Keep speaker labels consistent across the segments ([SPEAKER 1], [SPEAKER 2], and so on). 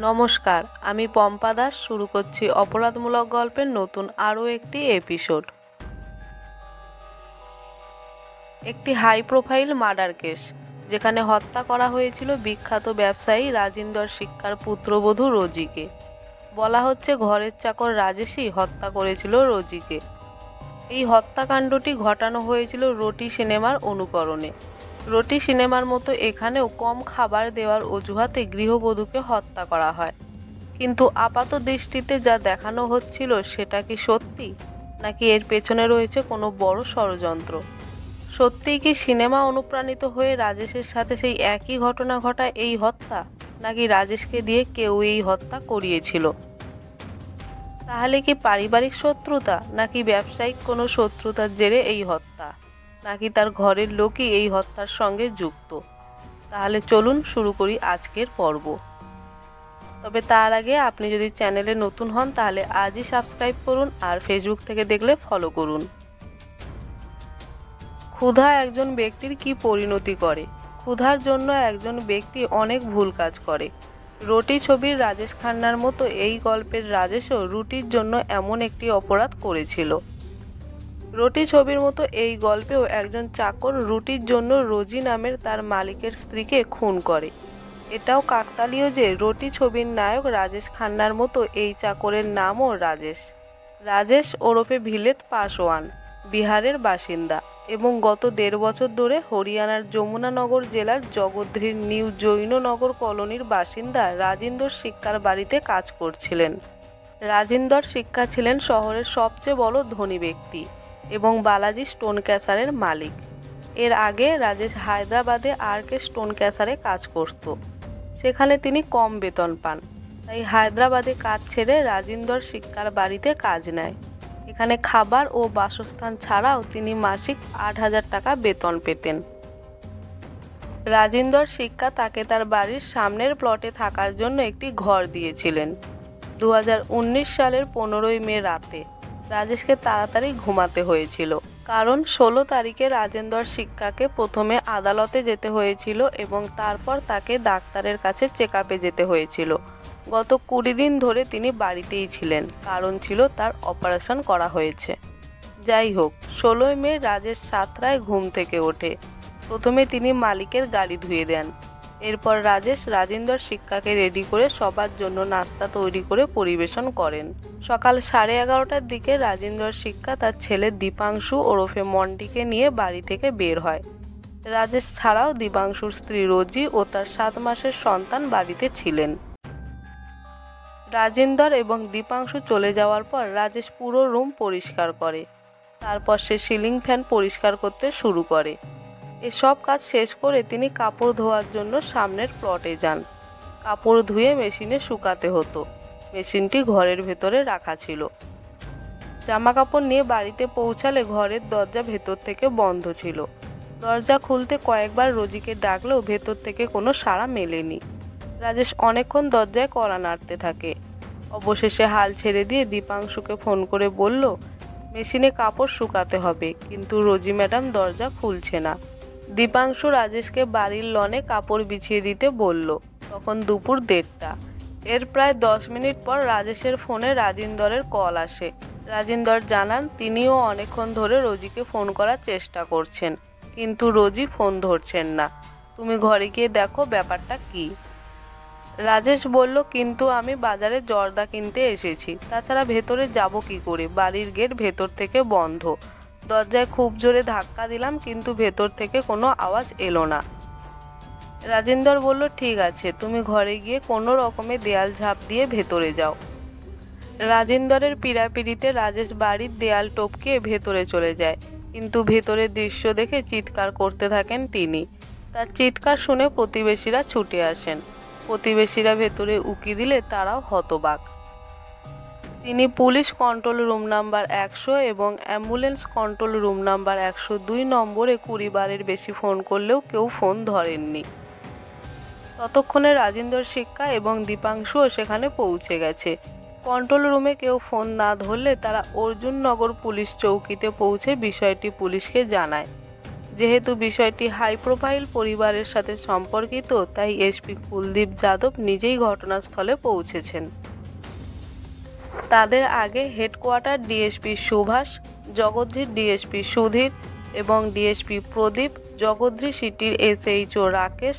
[SPEAKER 1] নমস্কার, আমি পম্পা দাস শুরু করছি অপরাধমূলক গল্পের নতুন আরও একটি এপিসোড। একটি হাই প্রোফাইল মার্ডার কেস, যেখানে হত্যা করা হয়েছিল বিখ্যাত ব্যবসায়ী রাজিন্দর সিক্কার পুত্রবধূ রোজিকে। বলা হচ্ছে ঘরের চাকর রাজেশই হত্যা করেছিল রোজিকে। এই হত্যাকাণ্ডটি ঘটানো হয়েছিল রোটি সিনেমার অনুকরণে। রোটি সিনেমার মতো এখানেও কম খাবার দেওয়ার অজুহাতে গৃহবধূকে হত্যা করা হয়। কিন্তু আপাত দৃষ্টিতে যা দেখানো হচ্ছিল সেটা কি সত্যি, নাকি এর পেছনে রয়েছে কোনো বড় ষড়যন্ত্র? সত্যিই কি সিনেমা অনুপ্রাণিত হয়ে রাজেশের সাথে সেই একই ঘটনা ঘটায় এই হত্যা, নাকি রাজেশকে দিয়ে কেউ এই হত্যা করিয়েছিল? তাহলে কি পারিবারিক শত্রুতা, নাকি ব্যবসায়িক কোনো শত্রুতার জেরে এই হত্যা, নাকি তার ঘরের লোকই এই হত্যার সঙ্গে যুক্ত? তাহলে চলুন শুরু করি আজকের পর্ব। তবে তার আগে আপনি যদি চ্যানেলে নতুন হন তাহলে আজই সাবস্ক্রাইব করুন, আর ফেসবুক থেকে দেখলে ফলো করুন। ক্ষুধা একজন ব্যক্তির কি পরিণতি করে? ক্ষুধার জন্য একজন ব্যক্তি অনেক ভুল কাজ করে। রোটি ছবির রাজেশ খান্নার মতো এই গল্পের রাজেশও রুটির জন্য এমন একটি অপরাধ করেছিল। রোটি ছবির মতো এই গল্পেও একজন চাকর রুটির জন্য রোজি নামের তার মালিকের স্ত্রীকে খুন করে। এটাও কাকতালীয় যে রোটি ছবির নায়ক রাজেশ খান্নার মতো এই চাকরের নামও রাজেশ। রাজেশ ওরফে ভিলেত পাসওয়ান বিহারের বাসিন্দা এবং গত 1.5 বছর ধরে হরিয়ানার যমুনানগর জেলার জগদ্ধির নিউ জৈননগর কলোনির বাসিন্দা রাজিন্দর সিক্কার বাড়িতে কাজ করছিলেন। রাজিন্দর সিক্কা ছিলেন শহরের সবচেয়ে বড় ধনী ব্যক্তি এবং বালাজি স্টোন ক্যাসারের মালিক। এর আগে রাজেশ হায়দ্রাবাদে আরকে স্টোন ক্যাসারে কাজ করত। সেখানে তিনি কম বেতন পান, তাই হায়দ্রাবাদে কাজ ছেড়ে রাজিন্দর সিক্কার বাড়িতে কাজ নেয়। এখানে খাবার ও বাসস্থান ছাড়াও তিনি মাসিক 8,000 টাকা বেতন পেতেন। রাজিন্দর সিক্কা তাকে তার বাড়ির সামনের প্লটে থাকার জন্য একটি ঘর দিয়েছিলেন। 2019 সালের 15ই মে রাতে রাজেশকে তাড়াতাড়ি ঘুমাতে হয়েছিল, কারণ 16 তারিখে রাজেন্দর সিক্কাকে প্রথমে আদালতে যেতে হয়েছিল এবং তারপর তাকে ডাক্তারের কাছে চেকআপে যেতে হয়েছিল। গত 20 দিন ধরে তিনি বাড়িতেই ছিলেন, কারণ ছিল তার অপারেশন করা হয়েছে। যাই হোক, 16 মে রাজেশ 7টায় ঘুম থেকে ওঠে। প্রথমে তিনি মালিকের গাড়ি ধুয়ে দেন। এরপর রাজেশ রাজিন্দর সিক্কাকে রেডি করে সবার জন্য নাস্তা তৈরি করে পরিবেশন করেন। সকাল 11:30টার দিকে রাজিন্দর সিক্কা তার ছেলে দীপাংশু ওরফে মন্টিকে নিয়ে বাড়ি থেকে বের হয়। রাজেশ ছাড়াও দীপাংশুর স্ত্রী রোজি ও তার 7 মাসের সন্তান বাড়িতে ছিলেন। রাজিন্দর এবং দীপাংশু চলে যাওয়ার পর রাজেশ পুরো রুম পরিষ্কার করে। তারপর সে সিলিং ফ্যান পরিষ্কার করতে শুরু করে। এসব কাজ শেষ করে তিনি কাপড় ধোয়ার জন্য সামনের প্লটে যান। কাপড় ধুয়ে মেশিনে শুকাতে হতো। মেশিনটি ঘরের ভেতরে রাখা ছিল। জামা কাপড় নিয়ে বাড়িতে পৌঁছালে ঘরের দরজা ভেতর থেকে বন্ধ ছিল। দরজা খুলতে কয়েকবার রোজিকে ডাকলেও ভেতর থেকে কোনো সাড়া মেলেনি। রাজেশ অনেকক্ষণ দরজায় কড়া নাড়তে থাকে। অবশেষে হাল ছেড়ে দিয়ে দীপাংশুকে ফোন করে বলল, মেশিনে কাপড় শুকাতে হবে, কিন্তু রোজি ম্যাডাম দরজা খুলছে না। দীপাংশু রাজেশকে বাড়ির লনে কাপড় বিছিয়ে দিতে বলল। তখন দুপুর 1:30টা। এর প্রায় 10 মিনিট পর রাজেশের ফোনে রাজিন্দরের কল আসে। রাজিন্দর জানান তিনিও অনেকক্ষণ ধরে রোজিকে ফোন করার চেষ্টা করছেন, কিন্তু রোজি ফোন ধরছেন না। তুমি ঘরে গিয়ে দেখো ব্যাপারটা কি। রাজেশ বলল, কিন্তু আমি বাজারে জর্দা কিনতে এসেছি, তাছাড়া ভেতরে যাব কি করে? বাড়ির গেট ভেতর থেকে বন্ধ। দরজায় খুব জোরে ধাক্কা দিলাম, কিন্তু ভেতর থেকে কোনো আওয়াজ এলো না। রাজিন্দর বলল, ঠিক আছে, তুমি ঘরে গিয়ে কোনো রকমে দেয়াল ঝাঁপ দিয়ে ভেতরে যাও। রাজিন্দরের পীড়াপিড়িতে রাজেশ বাড়ির দেয়াল টপকে ভেতরে চলে যায়, কিন্তু ভেতরের দৃশ্য দেখে চিৎকার করতে থাকেন তিনি। তার চিৎকার শুনে প্রতিবেশীরা ছুটে আসেন। প্রতিবেশীরা ভেতরে উকি দিলে তারাও হতবাক। তিনি পুলিশ কন্ট্রোল রুম নাম্বার 100 এবং অ্যাম্বুলেন্স কন্ট্রোল রুম নাম্বার 102 নম্বরে 20 বারের বেশি ফোন করলেও কেউ ফোন ধরেননি। ততক্ষণে রাজিন্দর সিক্কা এবং দীপাংশুও সেখানে পৌঁছে গেছে। কন্ট্রোল রুমে কেউ ফোন না ধরলে তারা অর্জুননগর পুলিশ চৌকিতে পৌঁছে বিষয়টি পুলিশকে জানায়। যেহেতু বিষয়টি হাই প্রোফাইল পরিবারের সাথে সম্পর্কিত, তাই এসপি কুলদীপ যাদব নিজেই ঘটনাস্থলে পৌঁছেছেন। তাদের আগে হেডকোয়ার্টার ডিএসপি সুভাষ, জগদ্ধির ডিএসপি সুধীর এবং ডিএসপি প্রদীপ, জগদ্রি সিটির SHO Rakesh,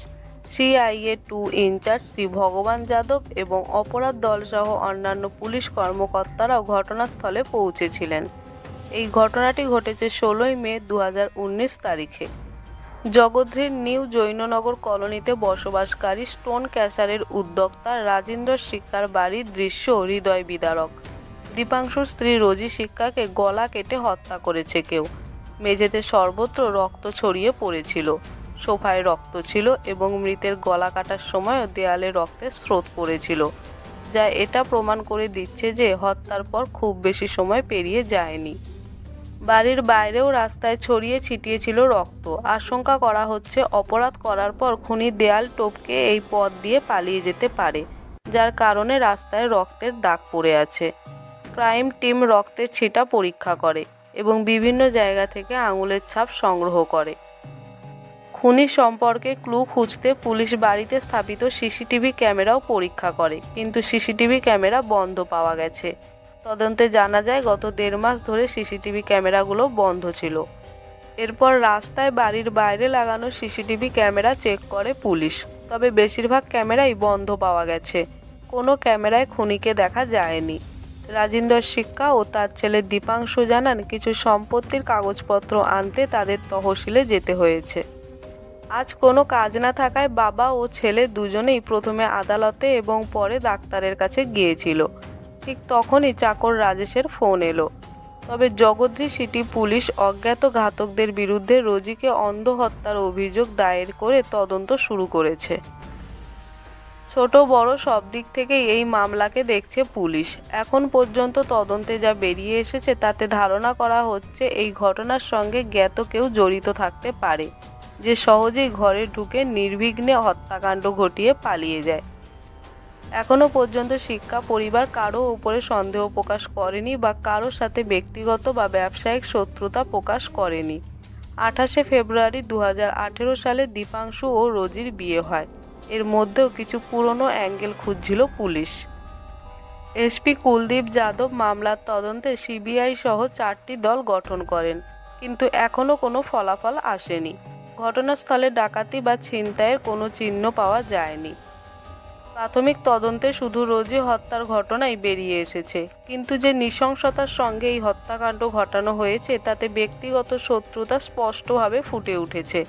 [SPEAKER 1] CIA 2 incharge Shri Bhagwan Yadav এবং অপরাধ দলসহ অন্যান্য পুলিশ কর্মকর্তারাও ঘটনাস্থলে পৌঁছেছিলেন। এই ঘটনাটি ঘটেছে 16 মে 2019 তারিখে। জগদ্ধির নিউ জৈননগর কলোনিতে বসবাসকারী স্টোন ক্যাচারের উদ্যোক্তা রাজেন্দ্র সিক্কার বাড়ির দৃশ্য হৃদয় বিদারক। দীপাংশুর স্ত্রী রোজি সিক্কাকে গলা কেটে হত্যা করেছে কেউ। মেঝেতে সর্বত্র রক্ত ছড়িয়ে পড়েছিল, সোফায় রক্ত ছিল এবং মৃতের গলা কাটার সময়ও দেয়ালে রক্তের স্রোত পড়েছিল, যা এটা প্রমাণ করে দিচ্ছে যে হত্যার পর খুব বেশি সময় পেরিয়ে যায়নি। বাড়ির বাইরেও রাস্তায় ছড়িয়ে ছিটিয়ে ছিল রক্ত। আশঙ্কা করা হচ্ছে অপরাধ করার পর খুনি দেয়াল টপকে এই পথ দিয়ে পালিয়ে যেতে পারে, যার কারণে রাস্তায় রক্তের দাগ পড়ে আছে। ক্রাইম টিম রক্তের ছিটা পরীক্ষা করে এবং বিভিন্ন জায়গা থেকে আঙুলের ছাপ সংগ্রহ করে। খুনি সম্পর্কে ক্লু খুঁজতে পুলিশ বাড়িতে স্থাপিত সিসিটিভি ক্যামেরাও পরীক্ষা করে, কিন্তু সিসিটিভি ক্যামেরা বন্ধ পাওয়া গেছে। তদন্তে জানা যায় গত 1.5 মাস ধরে সিসিটিভি ক্যামেরাগুলো বন্ধ ছিল। এরপর রাস্তায় বাড়ির বাইরে লাগানো সিসিটিভি ক্যামেরা চেক করে পুলিশ, তবে বেশিরভাগ ক্যামেরাই বন্ধ পাওয়া গেছে। কোনো ক্যামেরায় খুনিকে দেখা যায়নি। রাজেন্দ্র সিক্কা ও তার ছেলে দীপাংশু জানান, কিছু সম্পত্তির কাগজপত্র আনতে তাদের তহসিলে যেতে হয়েছে। আজ কোনো কাজ না থাকায় বাবা ও ছেলে দুজনেই প্রথমে আদালতে এবং পরে ডাক্তারের কাছে গিয়েছিল। ঠিক তখনই চাকর রাজেশের ফোন এলো। তবে জগদ্রি সিটি পুলিশ অজ্ঞাত ঘাতকদের বিরুদ্ধে রোজিকে অন্ধ হত্যার অভিযোগ দায়ের করে তদন্ত শুরু করেছে। ছোট বড় সব দিক থেকেই এই মামলাকে দেখছে পুলিশ। এখন পর্যন্ত তদন্তে যা বেরিয়ে এসেছে তাতে ধারণা করা হচ্ছে এই ঘটনার সঙ্গে জ্ঞাত কেউ জড়িত থাকতে পারে, যে সহজেই ঘরে ঢুকে নির্বিঘ্নে হত্যাকাণ্ড ঘটিয়ে পালিয়ে যায়। এখনও পর্যন্ত সিক্কা পরিবার কারো উপরে সন্দেহ প্রকাশ করেনি বা কারোর সাথে ব্যক্তিগত বা ব্যবসায়িক শত্রুতা প্রকাশ করেনি। 28 ফেব্রুয়ারি 2018 সালে দীপাংশু ও রোজির বিয়ে হয়। এর মধ্যেও কিছু পুরনো অ্যাঙ্গেল খুঁজছিল পুলিশ। এসপি কুলদীপ যাদব মামলার তদন্তে সিবিআই সহ 4টি দল গঠন করেন, কিন্তু এখনও কোনো ফলাফল আসেনি। ঘটনাস্থলে ডাকাতি বা ছিনতাইয়ের কোনো চিহ্ন পাওয়া যায়নি। প্রাথমিক তদন্তে শুধু রোজি হত্যার ঘটনাই বেরিয়ে এসেছে, কিন্তু যে নৃশংসতার সঙ্গে এই হত্যাকাণ্ড ঘটানো হয়েছে তাতে ব্যক্তিগত শত্রুতা স্পষ্টভাবে ফুটে উঠেছে।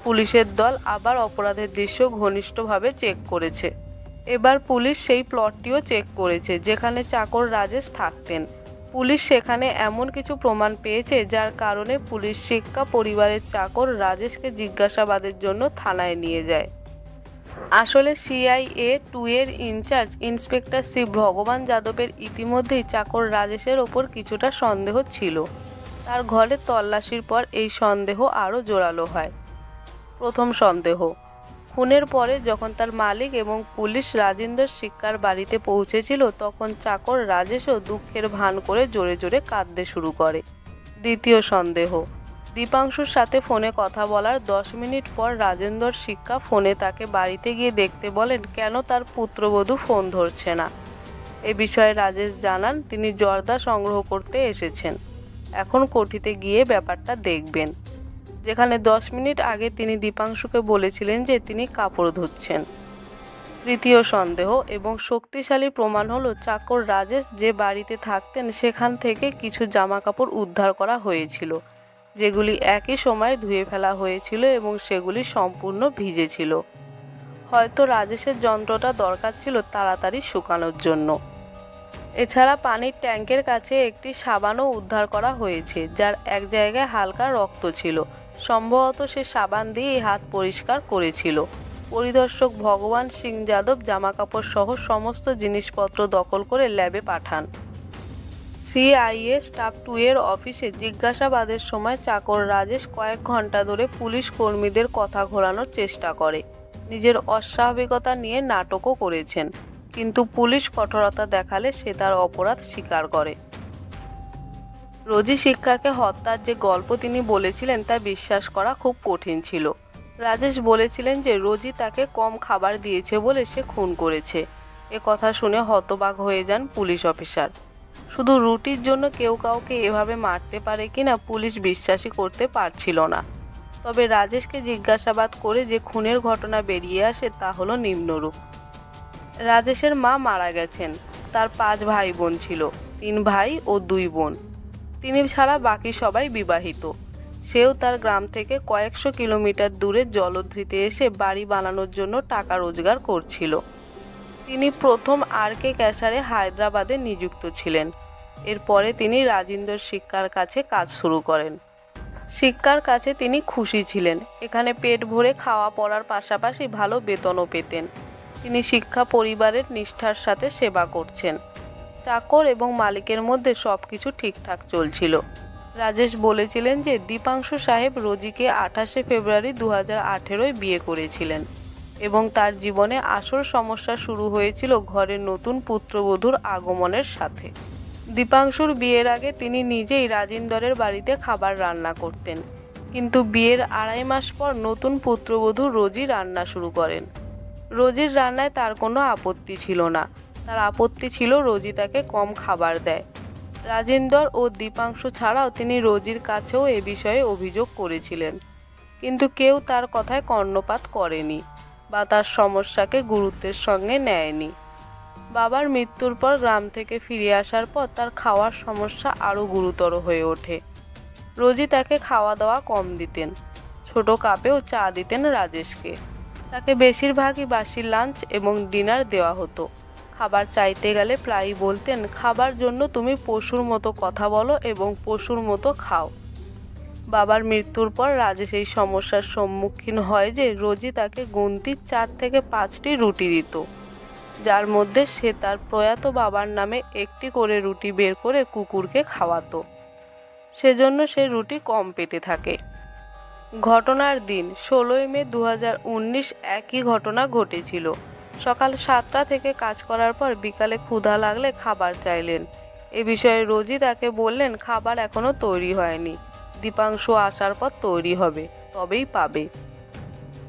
[SPEAKER 1] পুলিশের দল আবার অপরাধের দৃশ্য ঘনিষ্ঠভাবে চেক করেছে। এবার পুলিশ সেই প্লটটিও চেক করেছে যেখানে চাকর রাজেশ থাকতেন। পুলিশ সেখানে এমন কিছু প্রমাণ পেয়েছে যার কারণে পুলিশ সিক্কা পরিবারের চাকর রাজেশকে জিজ্ঞাসাবাদের জন্য থানায় নিয়ে যায়। আসলে সিআইএ 2 এর ইনচার্জ ইন্সপেক্টর শ্রী ভগবান যাদবের ইতিমধ্যেই চাকর রাজেশের ওপর কিছুটা সন্দেহ ছিল। তার ঘরে তল্লাশির পর এই সন্দেহ আরও জোরালো হয়। প্রথম সন্দেহ, খুনের পরে যখন তার মালিক এবং পুলিশ রাজেন্দ্র সিক্কার বাড়িতে পৌঁছেছিল তখন চাকর রাজেশও দুঃখের ভান করে জোরে জোরে কাঁদতে শুরু করে। দ্বিতীয় সন্দেহ, দীপাংশুর সাথে ফোনে কথা বলার 10 মিনিট পর রাজেন্দ্র সিক্কা ফোনে তাকে বাড়িতে গিয়ে দেখতে বলেন কেন তার পুত্রবধূ ফোন ধরছে না। এ বিষয়ে রাজেশ জানান তিনি জর্দা সংগ্রহ করতে এসেছেন, এখন কোঠিতে গিয়ে ব্যাপারটা দেখবেন। যেখানে 10 মিনিট আগে তিনি দীপাংশুকে বলেছিলেন যে তিনি কাপড় ধুচ্ছেন। তৃতীয় সন্দেহ এবং শক্তিশালী প্রমাণ হলো চাকর রাজেশ যে বাড়িতে থাকতেন সেখান থেকে কিছু জামাকাপড় উদ্ধার করা হয়েছিল, যেগুলি একই সময়ে ধুয়ে ফেলা হয়েছিল এবং সেগুলি সম্পূর্ণ ভিজে ছিল। হয়তো রাজেশের যন্ত্রটা দরকার ছিল তাড়াতাড়ি শুকানোর জন্য। এছাড়া পানির ট্যাঙ্কের কাছে একটি সাবানও উদ্ধার করা হয়েছে, যার এক জায়গায় হালকা রক্ত ছিল। সম্ভবত সে সাবান দিয়েই হাত পরিষ্কার করেছিল। পরিদর্শক ভগবান সিং যাদব জামাকাপড় সহ সমস্ত জিনিসপত্র দখল করে ল্যাবে পাঠান। সিআইএ স্টাফ 2 এর অফিসে জিজ্ঞাসাবাদের সময় চাকর রাজেশ কয়েক ঘন্টা ধরে পুলিশ কর্মীদের কথা ঘোরানোর চেষ্টা করে। নিজের অস্বাভাবিকতা নিয়ে নাটকও করেছেন, কিন্তু পুলিশ কঠোরতা দেখালে সে তার অপরাধ স্বীকার করে। রোজি শিক্ষাকে হত্যার যে গল্প তিনি বলেছিলেন তা বিশ্বাস করা খুব কঠিন ছিল। রাজেশ বলেছিলেন যে রোজি তাকে কম খাবার দিয়েছে বলে সে খুন করেছে। এ কথা শুনে হতবাক হয়ে যান পুলিশ অফিসার। শুধু রুটির জন্য কেউ কাউকে এভাবে মারতে পারে কিনা পুলিশ বিশ্বাসই করতে পারছিল না। তবে রাজেশকে জিজ্ঞাসাবাদ করে যে খুনের ঘটনা বেরিয়ে আসে তা হলো নিম্নরূপ। রাজেশের মা মারা গেছেন। তার 5 ভাই বোন ছিল, 3 ভাই ও 2 বোন। তিনি ছাড়া বাকি সবাই বিবাহিত। সেও তার গ্রাম থেকে কয়েকশো কিলোমিটার দূরে জলধিতে এসে বাড়ি বানানোর জন্য টাকা রোজগার করছিল। তিনি প্রথম আর.কে. ক্যাসারে হায়দ্রাবাদে নিযুক্ত ছিলেন। এরপরে তিনি রাজিন্দর শিক্ষার কাছে কাজ শুরু করেন। শিক্ষার কাছে তিনি খুশি ছিলেন। এখানে পেট ভরে খাওয়া পড়ার পাশাপাশি ভালো বেতনও পেতেন। তিনি শিক্ষা পরিবারের নিষ্ঠার সাথে সেবা করছেন। চাকর এবং মালিকের মধ্যে সব কিছু ঠিকঠাক চলছিল। রাজেশ বলেছিলেন যে দীপাংশু সাহেব রোজিকে 28শে ফেব্রুয়ারি 2018 বিয়ে করেছিলেন এবং তার জীবনে আসল সমস্যা শুরু হয়েছিল ঘরে নতুন পুত্রবধূর আগমনের সাথে। দীপাংশুর বিয়ের আগে তিনি নিজেই রাজিন্দরের বাড়িতে খাবার রান্না করতেন, কিন্তু বিয়ের 2.5 মাস পর নতুন পুত্রবধূ রোজি রান্না শুরু করেন। রোজির রান্নায় তার কোনো আপত্তি ছিল না। তার আপত্তি ছিল রোজি তাকে কম খাবার দেয়। রাজিন্দর ও দীপাংশু ছাড়াও তিনি রোজির কাছেও এ বিষয়ে অভিযোগ করেছিলেন, কিন্তু কেউ তার কথায় কর্ণপাত করেনি বা তার সমস্যাকে গুরুত্বের সঙ্গে নেয়নি। বাবার মৃত্যুর পর গ্রাম থেকে ফিরে আসার পর তার খাওয়ার সমস্যা আরও গুরুতর হয়ে ওঠে। রোজি তাকে খাওয়া দাওয়া কম দিতেন, ছোট কাপেও চা দিতেন রাজেশকে। তাকে বেশিরভাগই বাসি লাঞ্চ এবং ডিনার দেওয়া হতো। খাবার চাইতে গেলে প্রায়ই বলতেন, খাবার জন্য তুমি পশুর মতো কথা বলো এবং পশুর মতো খাও। বাবার মৃত্যুর পর রাজেশ এই সমস্যার সম্মুখীন হয় যে রোজি তাকে গুনতি 4 থেকে 5টি রুটি দিত, যার মধ্যে সে তার প্রয়াত বাবার নামে একটি করে রুটি বের করে কুকুরকে খাওয়াতো। সেজন্য সে রুটি কম পেতে থাকে। ঘটনার দিন 16 মে 2019 একই ঘটনা ঘটেছিল। সকাল 7টা থেকে কাজ করার পর বিকালে ক্ষুধা লাগলে খাবার চাইলেন। এ বিষয়ে রোজি তাকে বললেন, খাবার এখনও তৈরি হয়নি, দীপাংশু আসার পর তৈরি হবে, তবেই পাবে।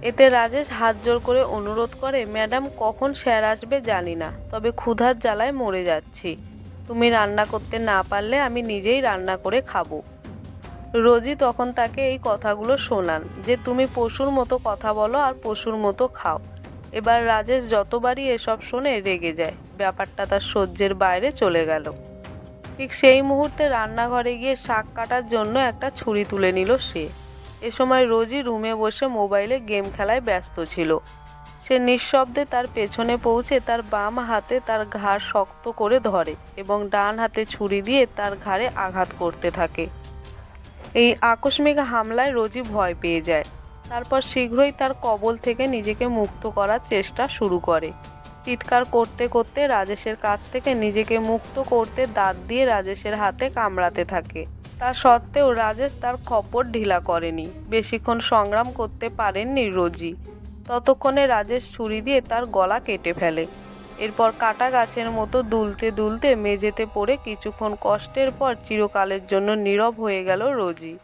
[SPEAKER 1] এতে রাজেশ হাত জোর করে অনুরোধ করে, ম্যাডাম কখন স্যার আসবে জানি না, তবে ক্ষুধার জ্বালায় মরে যাচ্ছি। তুমি রান্না করতে না পারলে আমি নিজেই রান্না করে খাবো। রোজি তখন তাকে এই কথাগুলো শোনান যে তুমি পশুর মতো কথা বলো আর পশুর মতো খাও। এবার রাজেশ যতবারই এসব শুনে রেগে যায়। ব্যাপারটা তার সহ্যের বাইরে চলে গেল। ঠিক সেই মুহূর্তে রান্নাঘরে গিয়ে শাক কাটার জন্য একটা ছুরি তুলে নিল সে। এ সময় রোজি রুমে বসে মোবাইলে গেম খেলায় ব্যস্ত ছিল। সে নিঃশব্দে তার পেছনে পৌঁছে তার বাম হাতে তার ঘাড় শক্ত করে ধরে এবং ডান হাতে ছুরি দিয়ে তার ঘাড়ে আঘাত করতে থাকে। এই আকস্মিক হামলায় রোজি ভয় পেয়ে যায়। তারপর শীঘ্রই তার কবল থেকে নিজেকে মুক্ত করার চেষ্টা শুরু করে। চিৎকার করতে করতে রাজেশের কাছ থেকে নিজেকে মুক্ত করতে দাঁত দিয়ে রাজেশের হাতে কামড়াতে থাকে। তা সত্ত্বেও রাজেশ তার খপ্পর ঢিলা করেনি। বেশিক্ষণ সংগ্রাম করতে পারেননি রোজি। ততক্ষণে রাজেশ ছুরি দিয়ে তার গলা কেটে ফেলে। এরপর কাটা গাছের মতো দুলতে দুলতে মেঝেতে পড়ে কিছুক্ষণ কষ্টের পর চিরকালের জন্য নীরব হয়ে গেল রোজি।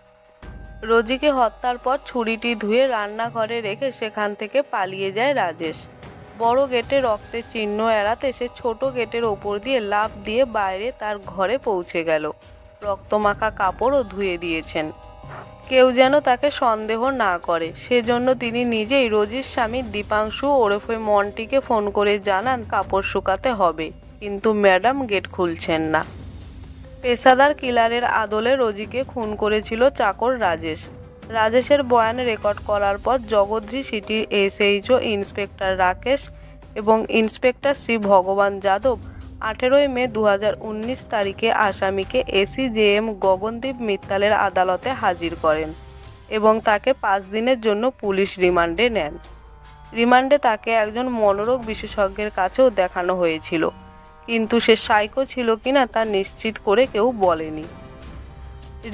[SPEAKER 1] রোজিকে হত্যার পর ছুরিটি ধুয়ে রান্নাঘরে রেখে সেখান থেকে পালিয়ে যায় রাজেশ। বড় গেটে রক্তের চিহ্ন এড়াতে সে ছোট গেটের ওপর দিয়ে লাফ দিয়ে বাইরে তার ঘরে পৌঁছে গেল। রক্তমাখা কাপড়ও ধুয়ে দিয়েছেন, কেউ যেন তাকে সন্দেহ না করে। সেজন্য তিনি নিজেই রোজির স্বামী দীপাংশু ওরফে মন্টিকে ফোন করে জানান কাপড় শুকাতে হবে, কিন্তু ম্যাডাম গেট খুলছেন না। পেশাদার কিলারের আদলে রোজিকে খুন করেছিল চাকর রাজেশ। রাজেশের বয়ান রেকর্ড করার পর জগদ্রি সিটির SHO ইন্সপেক্টর রাকেশ এবং ইন্সপেক্টর শ্রী ভগবান যাদব 18 মে 2019 তারিখে আসামিকে ACJM গগনদীপ মিত্তালের আদালতে হাজির করেন এবং তাকে 5 দিনের জন্য পুলিশ রিমান্ডে নেন। রিমান্ডে তাকে একজন মনোরোগ বিশেষজ্ঞের কাছেও দেখানো হয়েছিল, কিন্তু সে সাইকো ছিল কিনা তা নিশ্চিত করে কেউ বলেনি।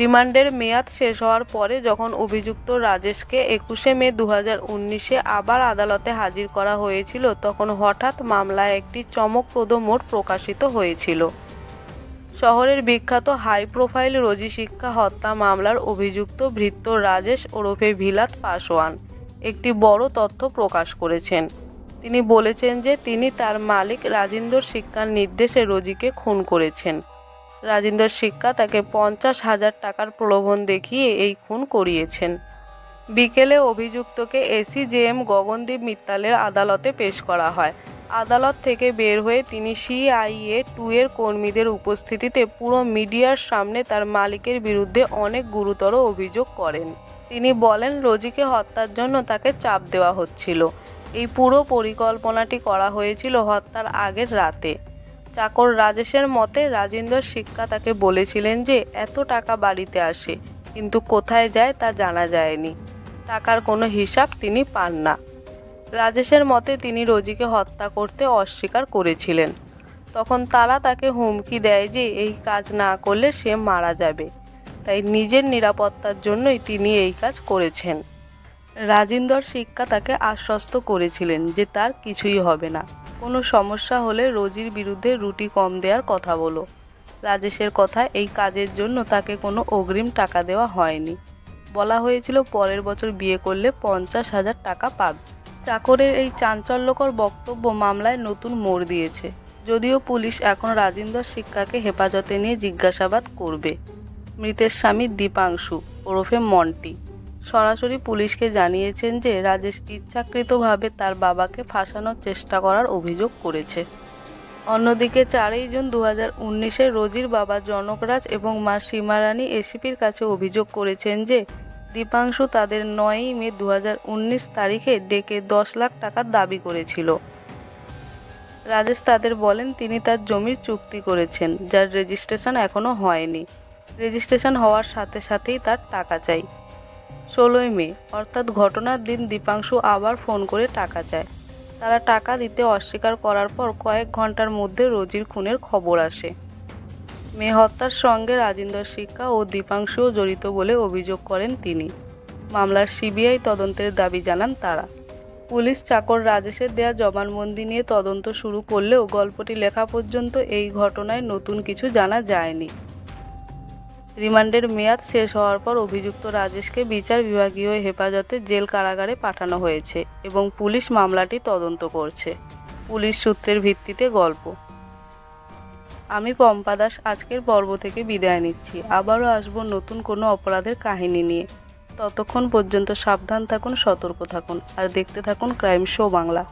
[SPEAKER 1] রিমান্ডের মেয়াদ শেষ হওয়ার পরে যখন অভিযুক্ত রাজেশকে 21 মে 2019 আবার আদালতে হাজির করা হয়েছিল, তখন হঠাৎ মামলায় একটি চমকপ্রদ মোড় প্রকাশিত হয়েছিল। শহরের বিখ্যাত হাই প্রোফাইল রোজি শিক্ষা হত্যা মামলার অভিযুক্ত ভৃত্য রাজেশ ওরফে ভিলাত পাসওয়ান একটি বড় তথ্য প্রকাশ করেছেন। তিনি বলেছেন যে তিনি তার মালিক রাজিন্দর শিক্ষার নির্দেশে রোজিকে খুন করেছেন। রাজিন্দর শিক্ষা তাকে 50,000 টাকার প্রলোভন দেখিয়ে এই খুন করিয়েছেন। বিকেলে অভিযুক্তকে এসিজেএম গগনদীপ মিত্তালের আদালতে পেশ করা হয়। আদালত থেকে বের হয়ে তিনি CIA-2 এর কর্মীদের উপস্থিতিতে পুরো মিডিয়ার সামনে তার মালিকের বিরুদ্ধে অনেক গুরুতর অভিযোগ করেন। তিনি বলেন রোজিকে হত্যার জন্য তাকে চাপ দেওয়া হচ্ছিল। এই পুরো পরিকল্পনাটি করা হয়েছিল হত্যার আগের রাতে। চাকর রাজেশের মতে রাজিন্দর শিক্ষা তাকে বলেছিলেন যে এত টাকা বাড়িতে আসে, কিন্তু কোথায় যায় তা জানা যায়নি। টাকার কোনো হিসাব তিনি পান না। রাজেশের মতে তিনি রোজিকে হত্যা করতে অস্বীকার করেছিলেন। তখন তারা তাকে হুমকি দেয় যে এই কাজ না করলে সে মারা যাবে, তাই নিজের নিরাপত্তার জন্যই তিনি এই কাজ করেছেন। রাজিন্দর শিক্ষা তাকে আশ্বস্ত করেছিলেন যে তার কিছুই হবে না, কোনো সমস্যা হলে রোজির বিরুদ্ধে রুটি কম দেওয়ার কথা বলো। রাজেশের কথা এই কাজের জন্য তাকে কোনো অগ্রিম টাকা দেওয়া হয়নি। বলা হয়েছিল পরের বছর বিয়ে করলে 50,000 টাকা পাবে। চাকরের এই চাঞ্চল্যকর বক্তব্য মামলায় নতুন মোড় দিয়েছে। যদিও পুলিশ এখন রাজিন্দর শিক্ষাকে হেফাজতে নিয়ে জিজ্ঞাসাবাদ করবে। মৃতের স্বামী দীপাংশু ওরফে মন্টি সরাসরি পুলিশকে জানিয়েছেন যে রাজেশ ইচ্ছাকৃতভাবে তার বাবাকে ফাঁসানোর চেষ্টা করার অভিযোগ করেছে। অন্যদিকে 4 জুন 2019-এ রোজির বাবা জনকরাজ এবং মা সীমারানী এসিপির কাছে অভিযোগ করেছেন যে দীপাংশু তাদের 9 মে 2019 তারিখে ডেকে 10 লাখ টাকার দাবি করেছিল। রাজেশ তাদের বলেন তিনি তার জমির চুক্তি করেছেন, যার রেজিস্ট্রেশন এখনও হয়নি। রেজিস্ট্রেশন হওয়ার সাথে সাথেই তার টাকা চাই। 16 মে অর্থাৎ ঘটনার দিন দীপাংশু আবার ফোন করে টাকা চায়। তারা টাকা দিতে অস্বীকার করার পর কয়েক ঘন্টার মধ্যে রোজির খুনের খবর আসে। মেয়ে হত্যার সঙ্গে রাজিন্দর শিক্ষা ও দীপাংশুও জড়িত বলে অভিযোগ করেন তিনি। মামলার CBI তদন্তের দাবি জানান তারা। পুলিশ চাকর রাজেশের দেয়া জবানবন্দি নিয়ে তদন্ত শুরু করলেও গল্পটি লেখা পর্যন্ত এই ঘটনায় নতুন কিছু জানা যায়নি। রিমান্ডের মেয়াদ শেষ হওয়ার পর অভিযুক্ত রাজেশকে বিচার বিভাগীয় হেফাজতে জেল কারাগারে পাঠানো হয়েছে এবং পুলিশ মামলাটি তদন্ত করছে। পুলিশ সূত্রের ভিত্তিতে গল্প। আমি পম্পা দাস আজকের পর্ব থেকে বিদায় নিচ্ছি। আবারও আসবো নতুন কোনো অপরাধের কাহিনী নিয়ে। ততক্ষণ পর্যন্ত সাবধান থাকুন, সতর্ক থাকুন আর দেখতে থাকুন ক্রাইম শো বাংলা।